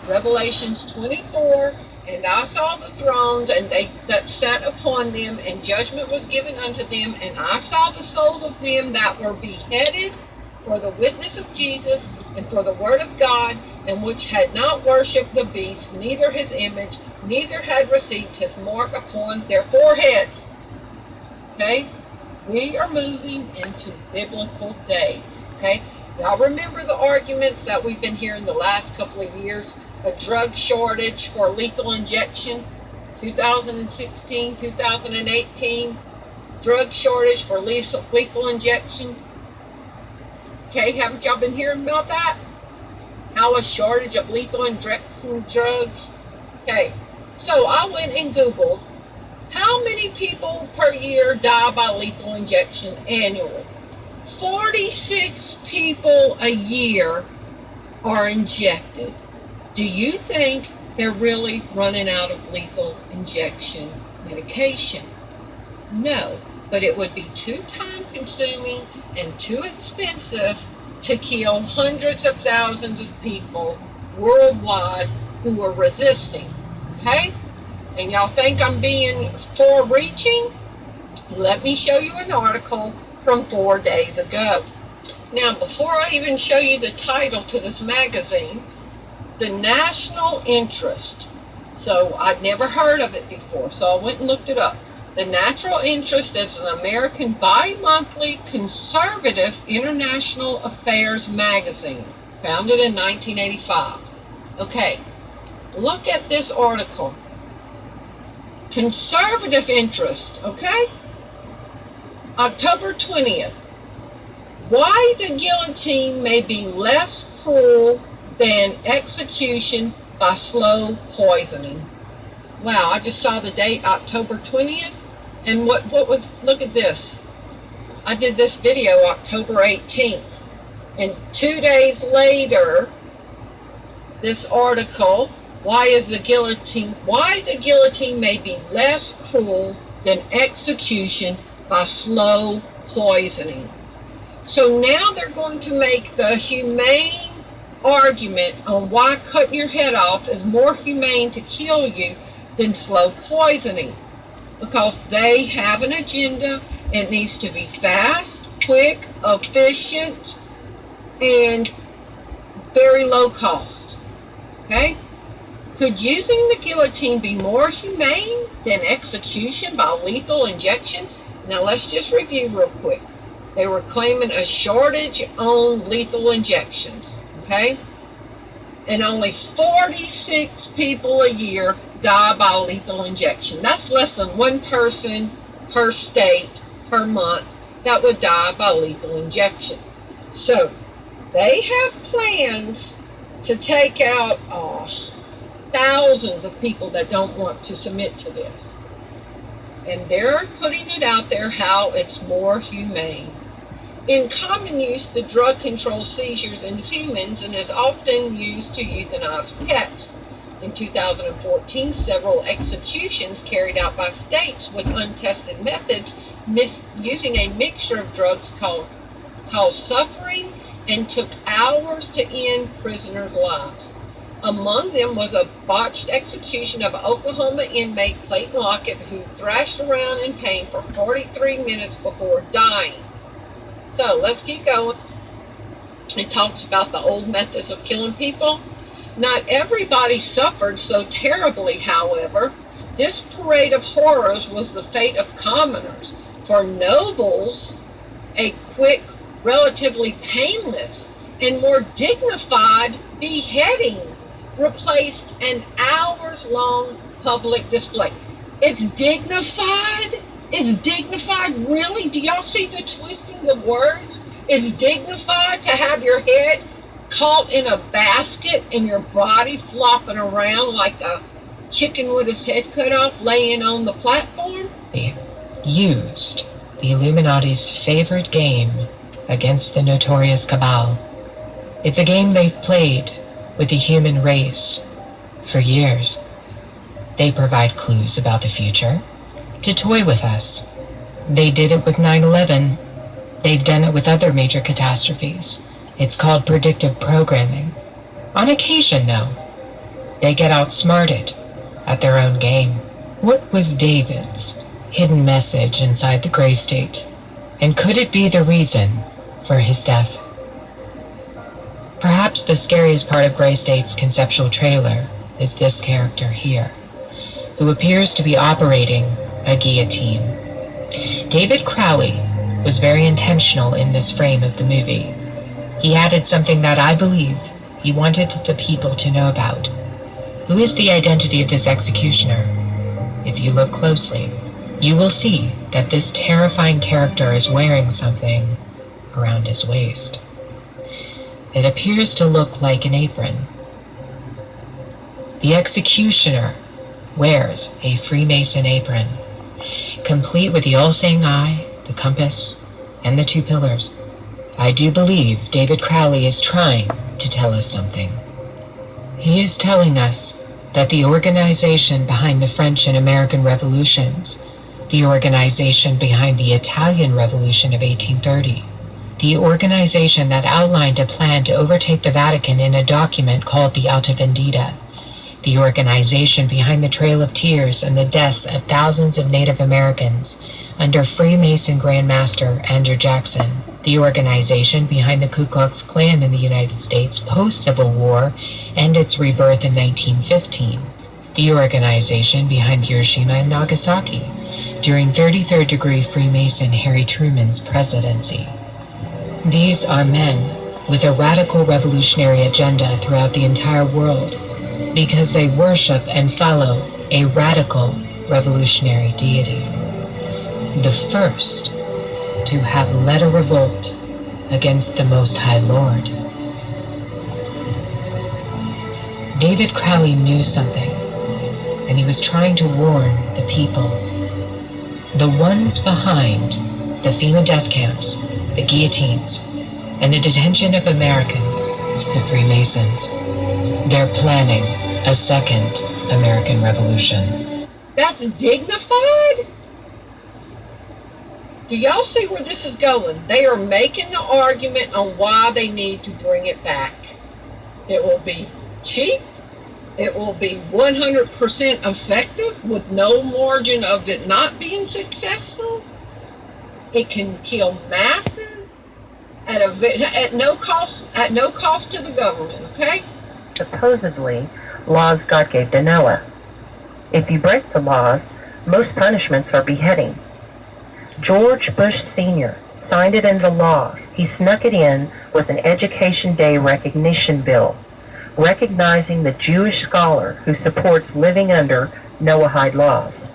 Revelations 24, and I saw the thrones, and they that sat upon them, and judgment was given unto them, and I saw the souls of them that were beheaded for the witness of Jesus, and for the word of God, and which had not worshipped the beast, neither his image, neither had received his mark upon their foreheads. Okay? We are moving into biblical days. Okay? Y'all remember the arguments that we've been hearing the last couple of years? A drug shortage for lethal injection, 2016, 2018. Drug shortage for lethal injection. Okay, haven't y'all been hearing about that? How a shortage of lethal injection drugs? Okay, so I went and Googled how many people per year die by lethal injection annually. 46 people a year are injected. Do you think they're really running out of lethal injection medication? No, but it would be too time consuming and too expensive to kill hundreds of thousands of people worldwide who are resisting. Okay? And y'all think I'm being far-reaching? Let me show you an article from 4 days ago. Now, before I even show you the title to this magazine, The National Interest. So I'd never heard of it before, so I went and looked it up. The National Interest is an American bi-monthly conservative international affairs magazine, founded in 1985. Okay, look at this article. Conservative interest, okay? October 20th. Why the guillotine may be less cruel than execution by slow poisoning. Wow, I just saw the date, October 20th. And what was, look at this. I did this video October 18th. And 2 days later, this article, why the guillotine may be less cruel than execution by slow poisoning. So now they're going to make the humane argument on why cutting your head off is more humane to kill you than slow poisoning, because they have an agenda. It needs to be fast, quick, efficient, and very low cost. Okay? Could using the guillotine be more humane than execution by lethal injection? Now let's just review real quick. They were claiming a shortage on lethal injections. Okay? And only 46 people a year die by lethal injection. That's less than one person per state per month that would die by lethal injection. So they have plans to take out thousands of people that don't want to submit to this. And they're putting it out there how it's more humane. In common use, the drug controls seizures in humans and is often used to euthanize pets. In 2014, several executions carried out by states with untested methods using a mixture of drugs caused suffering and took hours to end prisoners' lives. Among them was a botched execution of Oklahoma inmate Clayton Lockett, who thrashed around in pain for 43 minutes before dying. So let's keep going. It talks about the old methods of killing people. Not everybody suffered so terribly, however. This parade of horrors was the fate of commoners. For nobles, a quick, relatively painless, and more dignified beheading replaced an hours-long public display. It's dignified? It's dignified? Really? Do y'all see the twisting of words? It's dignified to have your head caught in a basket and your body flopping around like a chicken with his head cut off laying on the platform? Used the Illuminati's favorite game against the notorious Cabal. It's a game they've played with the human race for years. They provide clues about the future to toy with us. They did it with 9/11. They've done it with other major catastrophes. It's called predictive programming. On occasion, though, They get outsmarted at their own game. What was David's hidden message inside the Grey State? And could it be the reason for his death? Perhaps the scariest part of Grey State's conceptual trailer is this character here, who appears to be operating a guillotine. David Crowley was very intentional in this frame of the movie. He added something that I believe he wanted the people to know about. Who is the identity of this executioner? If you look closely, you will see that this terrifying character is wearing something around his waist. It appears to look like an apron. The executioner wears a Freemason apron, complete with the all-seeing eye, the compass, and the two pillars. I do believe David Crowley is trying to tell us something. He is telling us that the organization behind the French and American revolutions, the organization behind the Italian Revolution of 1830, the organization that outlined a plan to overtake the Vatican in a document called the Alta Vendita, the organization behind the Trail of Tears and the deaths of thousands of Native Americans under Freemason Grand Master Andrew Jackson, the organization behind the Ku Klux Klan in the United States post-Civil War and its rebirth in 1915, the organization behind Hiroshima and Nagasaki during 33rd degree Freemason Harry Truman's presidency. These are men with a radical revolutionary agenda throughout the entire world because they worship and follow a radical revolutionary deity, the first to have led a revolt against the Most High Lord. David Crowley knew something, and he was trying to warn the people. The ones behind the FEMA death camps, the guillotines, and the detention of Americans is the Freemasons. They're planning a second American Revolution. That's dignified? Do y'all see where this is going? They are making the argument on why they need to bring it back. It will be cheap. It will be 100% effective with no margin of it not being successful. It can kill masses at no cost to the government, okay? Supposedly, laws God gave to Noah. If you break the laws, most punishments are beheading. George Bush Sr. signed it into law. He snuck it in with an Education Day recognition bill, recognizing the Jewish scholar who supports living under Noahide laws.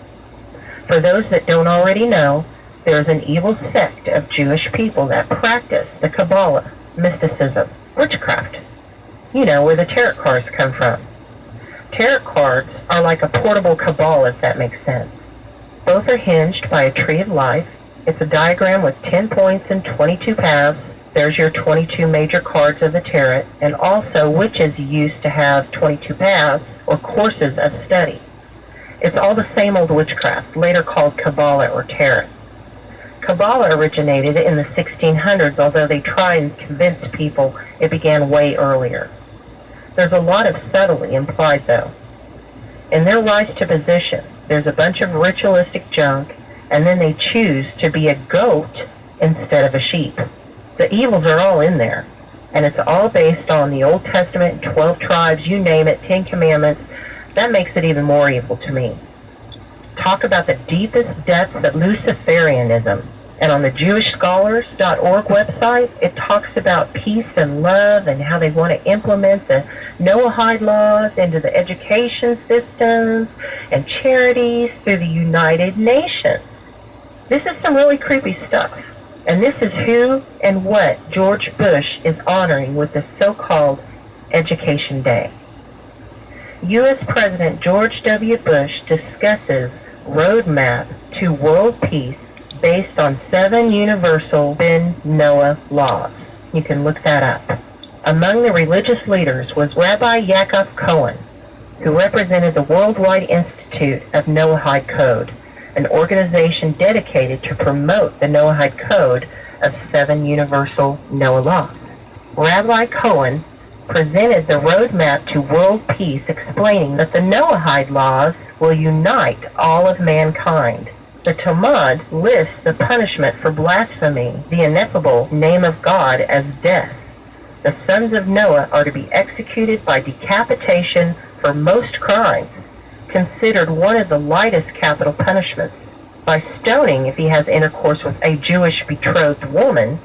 For those that don't already know, there is an evil sect of Jewish people that practice the Kabbalah, mysticism, witchcraft. You know where the tarot cards come from. Tarot cards are like a portable Kabbalah, if that makes sense. Both are hinged by a tree of life. It's a diagram with 10 points and 22 paths. There's your 22 major cards of the tarot, and also witches used to have 22 paths or courses of study. It's all the same old witchcraft, later called Kabbalah or tarot. Kabbalah originated in the 1600s, although they try and convince people it began way earlier. There's a lot of subtlety implied, though. In their rise to position, there's a bunch of ritualistic junk, and then they choose to be a goat instead of a sheep. The evils are all in there, and it's all based on the Old Testament, 12 tribes, you name it, 10 commandments. That makes it even more evil to me. Talk about the deepest depths of Luciferianism. And on the JewishScholars.org website, it talks about peace and love and how they want to implement the Noahide laws into the education systems and charities through the United Nations. This is some really creepy stuff. And this is who and what George Bush is honoring with this so-called Education Day. U.S. President George W. Bush discusses roadmap to world peace based on 7 universal Ben Noah laws. You can look that up. Among the religious leaders was Rabbi Yaakov Cohen, who represented the Worldwide Institute of Noahide Code, an organization dedicated to promote the Noahide Code of 7 universal Noah laws. Rabbi Cohen presented the roadmap to world peace, explaining that the Noahide laws will unite all of mankind. The Talmud lists the punishment for blasphemy, the ineffable name of God, as death. The sons of Noah are to be executed by decapitation for most crimes, considered one of the lightest capital punishments, by stoning if he has intercourse with a Jewish betrothed woman,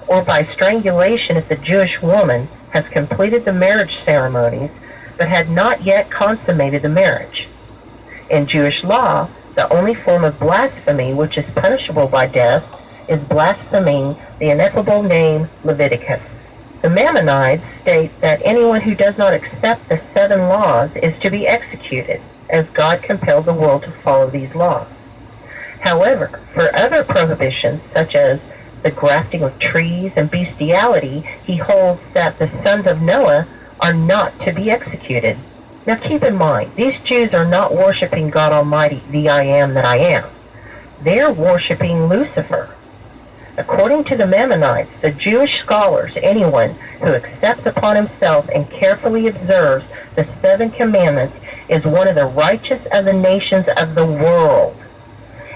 or by strangulation if the Jewish woman has completed the marriage ceremonies but had not yet consummated the marriage. In Jewish law, the only form of blasphemy which is punishable by death is blaspheming the ineffable name Leviticus. The Maimonides state that anyone who does not accept the 7 laws is to be executed, as God compelled the world to follow these laws. However, for other prohibitions, such as the grafting of trees and bestiality, he holds that the sons of Noah are not to be executed. Now keep in mind, these Jews are not worshiping God Almighty, the I Am that I Am. They're worshiping Lucifer. According to the Maimonides, the Jewish scholars, anyone who accepts upon himself and carefully observes the 7 commandments is one of the righteous of the nations of the world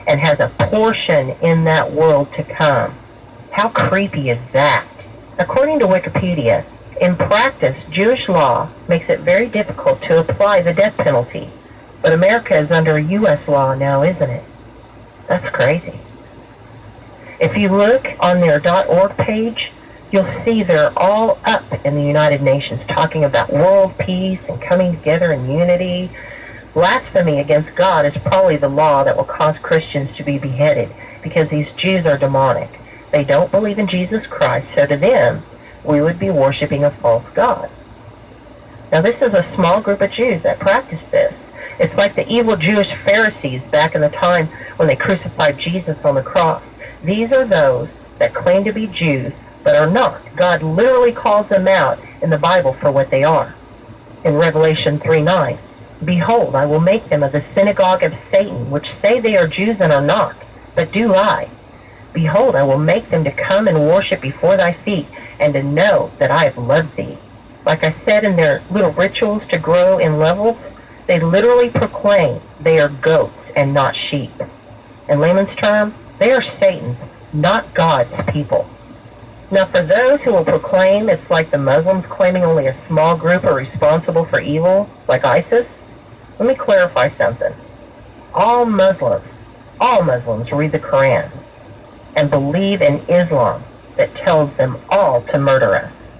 and has a portion in that world to come. How creepy is that? According to Wikipedia, in practice, Jewish law makes it very difficult to apply the death penalty. But America is under U.S. law now, isn't it? That's crazy. If you look on their .org page, you'll see they're all up in the United Nations talking about world peace and coming together in unity. Blasphemy against God is probably the law that will cause Christians to be beheaded because these Jews are demonic. They don't believe in Jesus Christ, so to them, we would be worshiping a false god. Now, this is a small group of Jews that practice this. It's like the evil Jewish Pharisees back in the time when they crucified Jesus on the cross. These are those that claim to be Jews, but are not. God literally calls them out in the Bible for what they are. In Revelation 3:9, "Behold, I will make them of the synagogue of Satan, which say they are Jews and are not, but do lie. Behold, I will make them to come and worship before thy feet, and to know that I have loved thee." Like I said, in their little rituals to grow in levels, they literally proclaim they are goats and not sheep. In layman's term, they are Satan's, not God's people. Now, for those who will proclaim it's like the Muslims claiming only a small group are responsible for evil, like ISIS, let me clarify something. All Muslims read the Quran and believe in Islam that tells them all to murder us.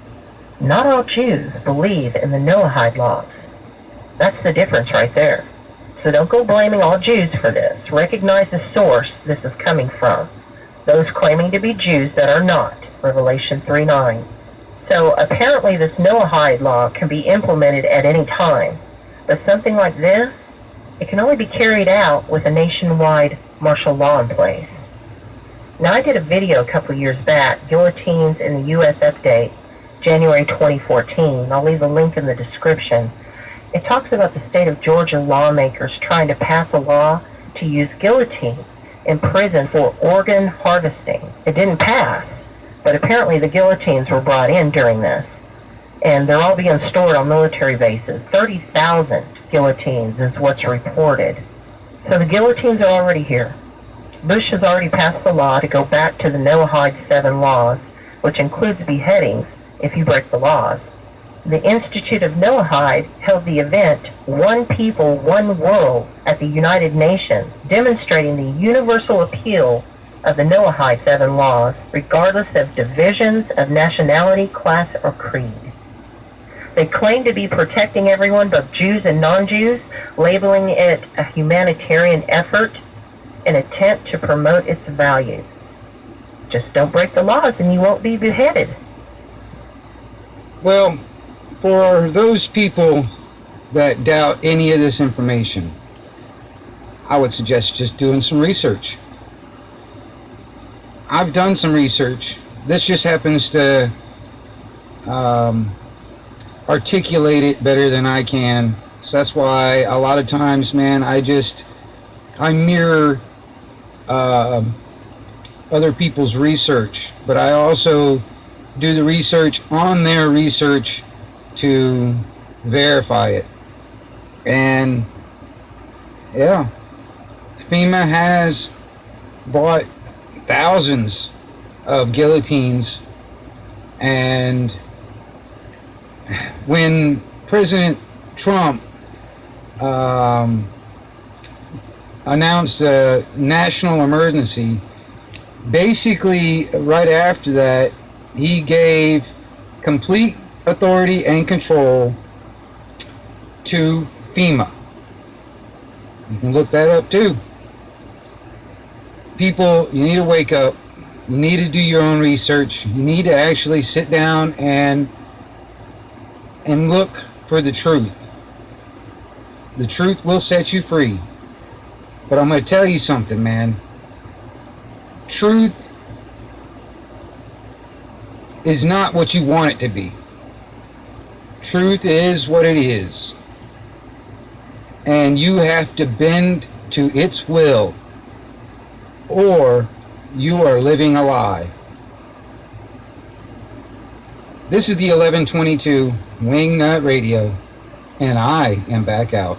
Not all Jews believe in the Noahide laws. That's the difference right there. So don't go blaming all Jews for this. Recognize the source this is coming from. Those claiming to be Jews that are not. Revelation 3:9. So apparently this Noahide law can be implemented at any time. But something like this, it can only be carried out with a nationwide martial law in place. Now, I did a video a couple years back, Guillotines in the U.S. Update, January 2014. I'll leave a link in the description. It talks about the state of Georgia lawmakers trying to pass a law to use guillotines in prison for organ harvesting. It didn't pass, but apparently the guillotines were brought in during this, and they're all being stored on military bases. 30,000 guillotines is what's reported. So the guillotines are already here. Bush has already passed the law to go back to the Noahide 7 laws, which includes beheadings if you break the laws. The Institute of Noahide held the event One People, One World at the United Nations, demonstrating the universal appeal of the Noahide 7 laws, regardless of divisions of nationality, class, or creed. They claim to be protecting everyone, both Jews and non-Jews, labeling it a humanitarian effort, an attempt to promote its values. Just don't break the laws and you won't be beheaded. Well, for those people that doubt any of this information, I would suggest just doing some research. I've done some research. This just happens to articulate it better than I can. So that's why a lot of times, man, I mirror other people's research, but I also do the research on their research to verify it. And yeah, FEMA has bought thousands of guillotines, and when President Trump announced a national emergency, basically right after that, he gave complete authority and control to FEMA. You can look that up too. People, you need to wake up. You need to do your own research. You need to actually sit down and look for the truth. The truth will set you free. But I'm going to tell you something, man. Truth is not what you want it to be. Truth is what it is. And you have to bend to its will, or you are living a lie. This is the 1122 Wingnut Radio, and I am back out.